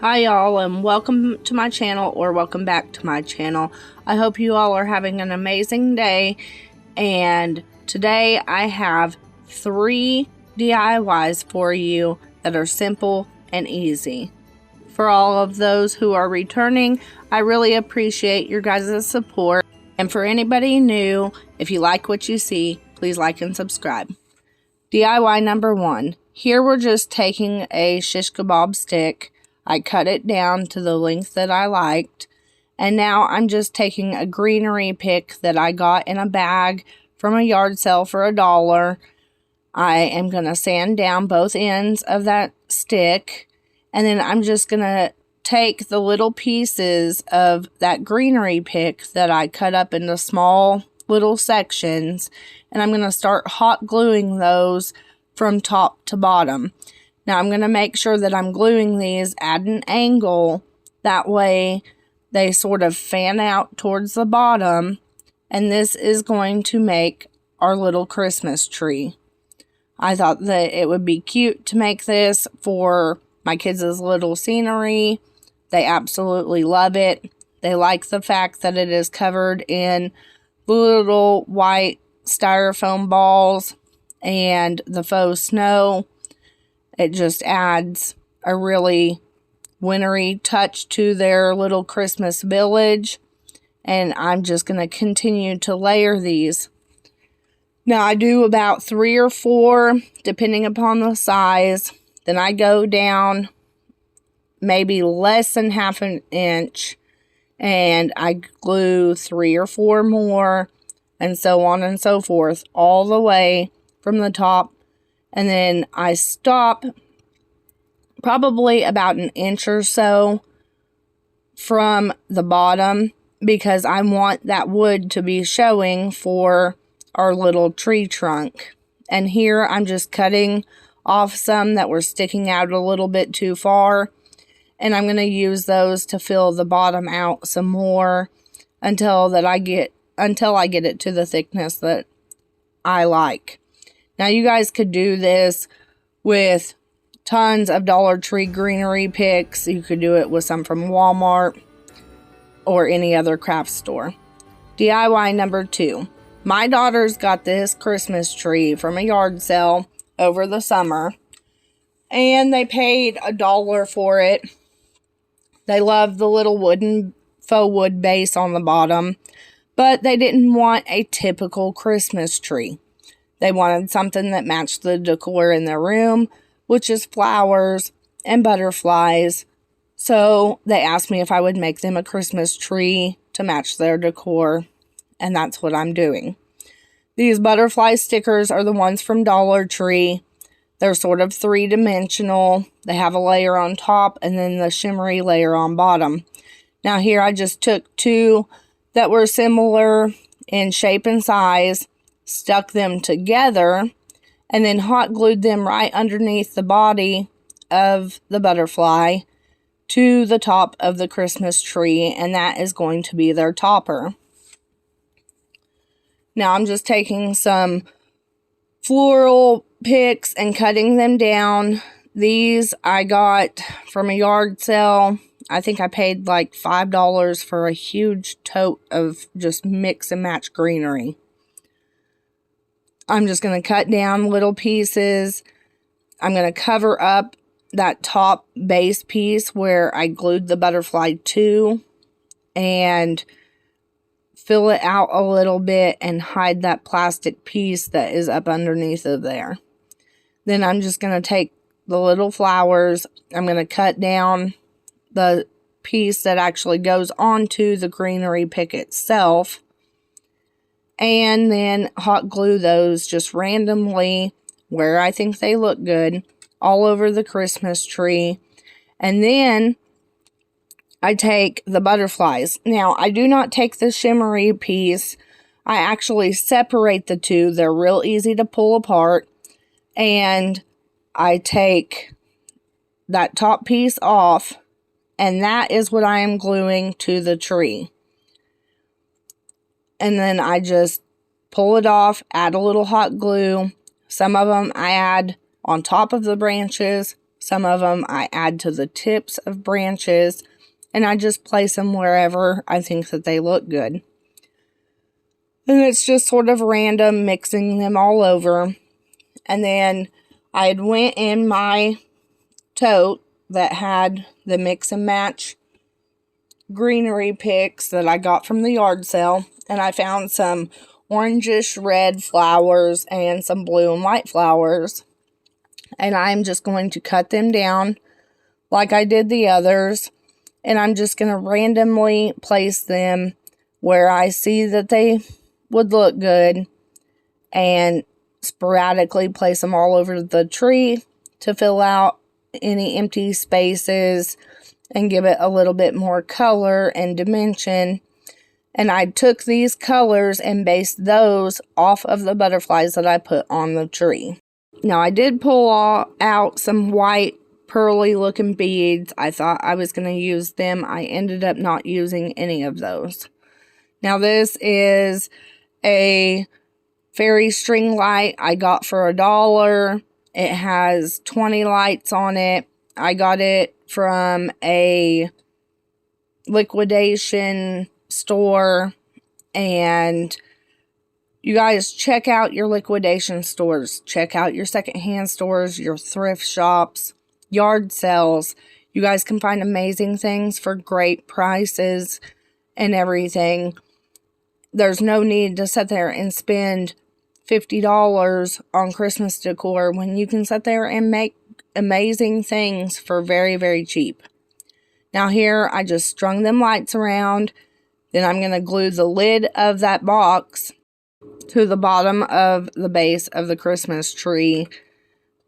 Hi y'all, and welcome to my channel, or welcome back to my channel. I hope you all are having an amazing day, and today I have 3 DIYs for you that are simple and easy. For all of those who are returning, I really appreciate your guys' support, and for anybody new, if you like what you see, please like and subscribe. DIY number 1. Here we're just taking a shish kebab stick. I cut it down to the length that I liked. And now I'm just taking a Greenery pick that I got in a bag from a yard sale for $1. I am going to sand down both ends of that stick. And then I'm just going to take the little pieces of that Greenery pick that I cut up into small little sections. And I'm going to start hot gluing those from top to bottom. Now I'm going to make sure that I'm gluing these at an angle. That way they sort of fan out towards the bottom. And this is going to make our little Christmas tree. I thought that it would be cute to make this for my kids' little scenery. They absolutely love it. They like the fact that it is covered in little white styrofoam balls and the faux snow. It just adds a really wintry touch to their little Christmas village. And I'm just going to continue to layer these. Now I do about 3 or 4, depending upon the size. Then I go down maybe less than half an inch. And I glue 3 or 4 more. And so on and so forth. All the way from the top. And then I stop probably about an inch or so from the bottom, because I want that wood to be showing for our little tree trunk. And here I'm just cutting off some that were sticking out a little bit too far. And I'm going to use those to fill the bottom out some more until I get it to the thickness that I like. Now you guys could do this with tons of Dollar Tree Greenery picks. You could do it with some from Walmart or any other craft store. DIY number 2. My daughters got this Christmas tree from a yard sale over the summer. And they paid $1 for it. They love the little faux wood base on the bottom. But they didn't want a typical Christmas tree. They wanted something that matched the decor in their room, which is flowers and butterflies. So they asked me if I would make them a Christmas tree to match their decor, and that's what I'm doing. These butterfly stickers are the ones from Dollar Tree. They're sort of 3-dimensional. They have a layer on top and then the shimmery layer on bottom. Now here I just took 2 that were similar in shape and size, stuck them together, and then hot glued them right underneath the body of the butterfly to the top of the Christmas tree, and that is going to be their topper. Now I'm just taking some floral picks and cutting them down. These I got from a yard sale. I think I paid like $5 for a huge tote of just mix and match greenery. I'm just going to cut down little pieces. I'm going to cover up that top base piece where I glued the butterfly to and fill it out a little bit and hide that plastic piece that is up underneath of there. Then I'm just going to take the little flowers. I'm going to cut down the piece that actually goes onto the Greenery pick itself. And then hot glue those just randomly where I think they look good all over the Christmas tree. And then I take the butterflies. Now, I do not take the shimmery piece. I actually separate the two. They're real easy to pull apart. And I take that top piece off. And that is what I am gluing to the tree. And then I just pull it off, add a little hot glue. Some of them I add on top of the branches. Some of them I add to the tips of branches, and I just place them wherever I think that they look good. And it's just sort of random, mixing them all over. And then I had went in my tote that had the mix and match greenery picks that I got from the yard sale, and I found some orangish red flowers and some blue and white flowers, and I'm just going to cut them down like I did the others, and I'm just going to randomly place them where I see that they would look good, and sporadically place them all over the tree to fill out any empty spaces and give it a little bit more color and dimension. And I took these colors and based those off of the butterflies that I put on the tree. Now, I did pull out some white pearly looking beads. I thought I was going to use them. I ended up not using any of those. Now, this is a fairy string light I got for $1. It has 20 lights on it. I got it from a liquidation store, and you guys check out your liquidation stores. Check out your secondhand stores, your thrift shops, yard sales. You guys can find amazing things for great prices and everything. There's no need to sit there and spend $50 on Christmas decor when you can sit there and make amazing things for very, very cheap. Now here, I just strung them lights around. Then I'm going to glue the lid of that box to the bottom of the base of the Christmas tree,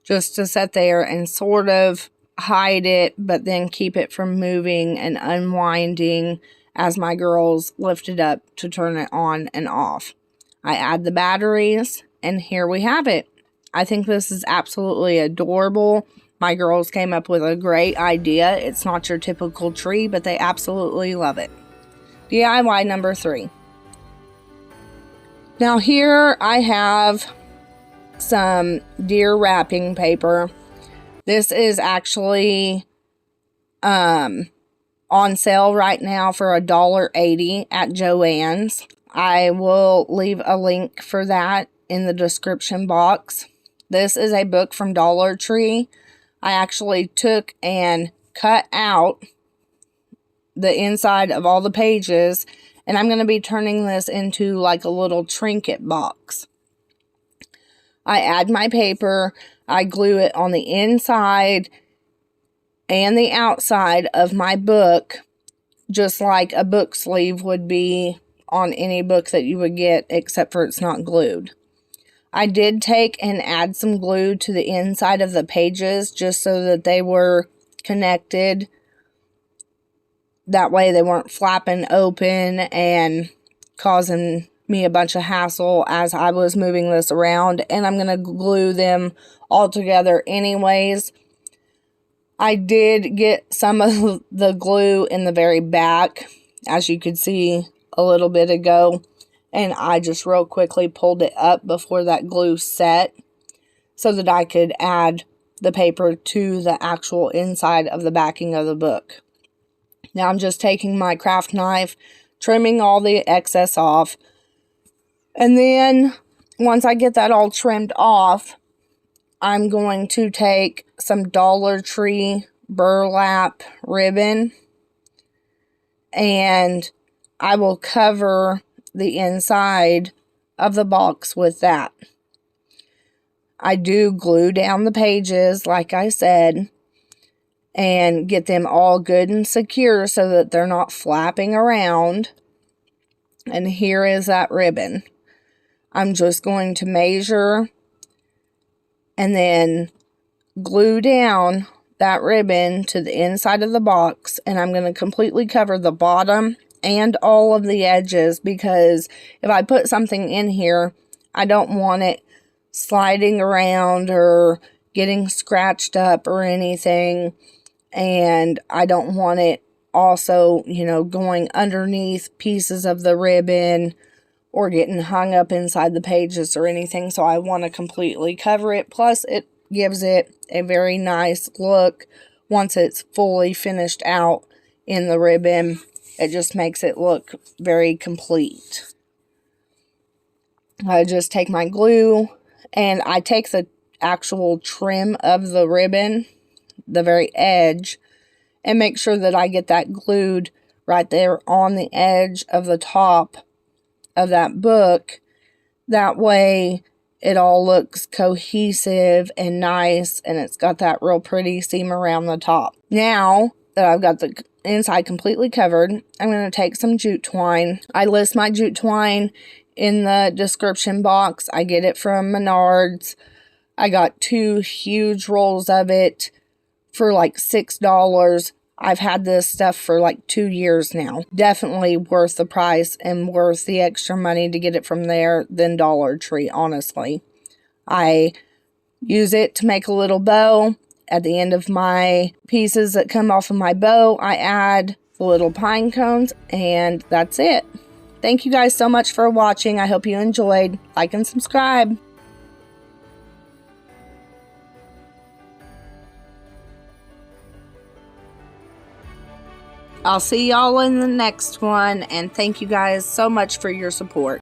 just to sit there and sort of hide it, but then keep it from moving and unwinding as my girls lift it up to turn it on and off. I add the batteries, and here we have it. I think this is absolutely adorable. My girls came up with a great idea. It's not your typical tree, but they absolutely love it. DIY number 3. Now here I have some deer wrapping paper. This is actually on sale right now for $1.80 at Joann's. I will leave a link for that in the description box. This is a book from Dollar Tree. I actually took and cut out the inside of all the pages, and I'm going to be turning this into like a little trinket box. I add my paper, I glue it on the inside and the outside of my book, just like a book sleeve would be on any book that you would get, except for it's not glued. I did take and add some glue to the inside of the pages just so that they were connected. That way they weren't flapping open and causing me a bunch of hassle as I was moving this around. And I'm going to glue them all together anyways. I did get some of the glue in the very back, as you could see a little bit ago. And I just real quickly pulled it up before that glue set so that I could add the paper to the actual inside of the backing of the book. Now I'm just taking my craft knife, trimming all the excess off. And then once I get that all trimmed off, I'm going to take some Dollar Tree burlap ribbon, and I will cover the inside of the box with that. I do glue down the pages, like I said, and get them all good and secure so that they're not flapping around. And here is that ribbon. I'm just going to measure and then glue down that ribbon to the inside of the box, and I'm going to completely cover the bottom and all of the edges, because if I put something in here, I don't want it sliding around or getting scratched up or anything, and I don't want it also, going underneath pieces of the ribbon or getting hung up inside the pages or anything. So I want to completely cover it. Plus, it gives it a very nice look once it's fully finished out in the ribbon. It just makes it look very complete. I just take my glue and I take the actual trim of the ribbon, the very edge, and make sure that I get that glued right there on the edge of the top of that book. That way it all looks cohesive and nice, and it's got that real pretty seam around the top. Now that I've got the inside completely covered, I'm going to take some jute twine. I list my jute twine in the description box. I get it from Menards. I got 2 huge rolls of it for like $6. I've had this stuff for like 2 years now. Definitely worth the price and worth the extra money to get it from there than Dollar Tree, honestly. I use it to make a little bow. At the end of my pieces that come off of my bow, I add the little pine cones, and that's it. Thank you guys so much for watching. I hope you enjoyed. Like and subscribe. I'll see y'all in the next one, and thank you guys so much for your support.